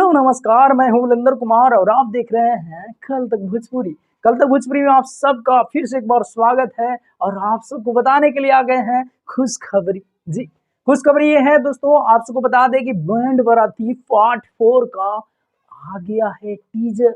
Hello नमस्कार, मैं हूँ बुलंदर कुमार और आप देख रहे हैं कल तक भोजपुरी। कल तक भोजपुरी में आप सबका फिर से एक बार स्वागत है और आप सबको बताने के लिए आ गए हैं खुशखबरी। जी, खुशखबरी ये है दोस्तों, आप सबको बता दें कि बैंड बाराती पार्ट 4 का आ गया है टीजर।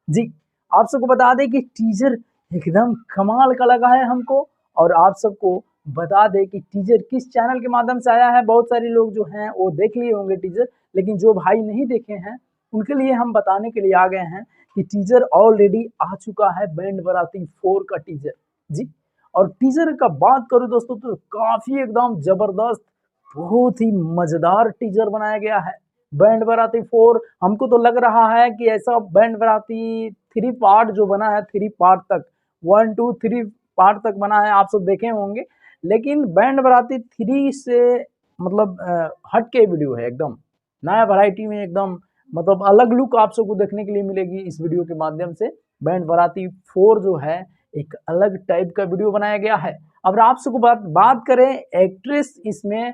जी, आप सबको बता दें कि टीजर एकदम कमाल का लगा है हमको और आप सबको बता दें कि टीजर किस चैनल के माध्यम से आया है। बहुत सारे लोग जो हैं वो देख लिए होंगे टीजर, लेकिन जो भाई नहीं देखे हैं उनके लिए हम बताने के लिए आ गए हैं कि टीजर ऑलरेडी आ चुका है, बैंड बाराती 4 का टीजर। जी, और टीजर का बात करूं दोस्तों तो काफी एकदम जबरदस्त, बहुत ही मजेदार टीजर बनाया गया है। बैंड बाराती 4 हमको तो लग रहा है कि ऐसा बैंड बाराती 3 पार्ट जो बना है, 3 पार्ट तक 1 2 3 पार्ट तक बना है, आप सब देखे होंगे। लेकिन बैंड बाराती 3 से मतलब हट के वीडियो है, एकदम नया वैरायटी में, एकदम मतलब अलग लुक आप सबको देखने के लिए मिलेगी इस वीडियो के माध्यम से। बैंड बाराती 4 जो है एक अलग टाइप का वीडियो बनाया गया है। अब आप सबको बात करें एक्ट्रेस इसमें,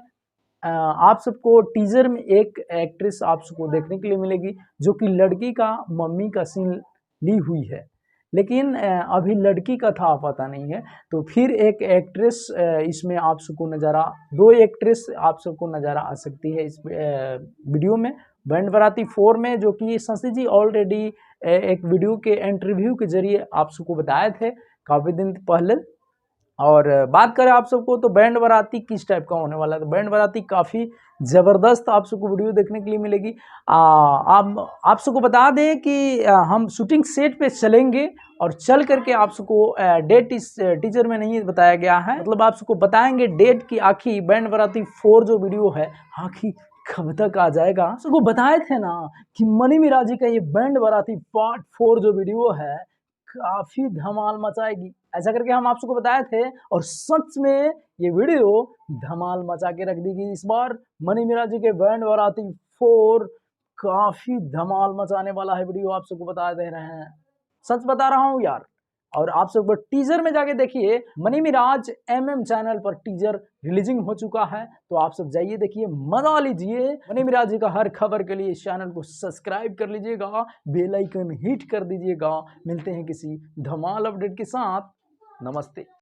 आप सबको टीजर में एक एक्ट्रेस आप सबको देखने के लिए मिलेगी जो कि लड़की का मम्मी का सीन ली हुई है, लेकिन अभी लड़की का था पता नहीं है। तो फिर एक एक्ट्रेस इसमें आप सबको नज़ारा, 2 एक्ट्रेस आप सबको नज़ारा आ सकती है इस वीडियो में बैंड बाराती 4 में, जो कि शशि जी ऑलरेडी एक वीडियो के इंटरव्यू के जरिए आप सबको बताए थे काफ़ी दिन पहले। और बात करें आप सबको तो बैंड बाराती किस टाइप का होने वाला है, तो बैंड बाराती काफ़ी ज़बरदस्त आप सबको वीडियो देखने के लिए मिलेगी। आप सबको बता दें कि हम शूटिंग सेट पे चलेंगे और चल करके आप सबको डेट इस टीजर में नहीं बताया गया है, मतलब आप सबको बताएंगे डेट की आखिर बैंड बाराती 4 जो वीडियो है आखिर कब तक आ जाएगा। आप सबको बताए थे ना कि मनी मिराजी का ये बैंड बाराती पार्ट 4 जो वीडियो है काफी धमाल मचाएगी, ऐसा करके हम आप सबको बताए थे और सच में ये वीडियो धमाल मचा के रख देगी। इस बार मनी मिराजी के बैंड बाराती 4 काफी धमाल मचाने वाला है वीडियो, आप सबको बता दे रहे हैं, सच बता रहा हूँ यार। और आप सबको टीजर में जाके देखिए, मनी मिराज चैनल पर टीजर रिलीजिंग हो चुका है, तो आप सब जाइए देखिए, मजा लीजिए। मनी मिराज जी का हर खबर के लिए इस चैनल को सब्सक्राइब कर लीजिएगा, बेल आइकन हिट कर दीजिएगा। मिलते हैं किसी धमाल अपडेट के साथ, नमस्ते।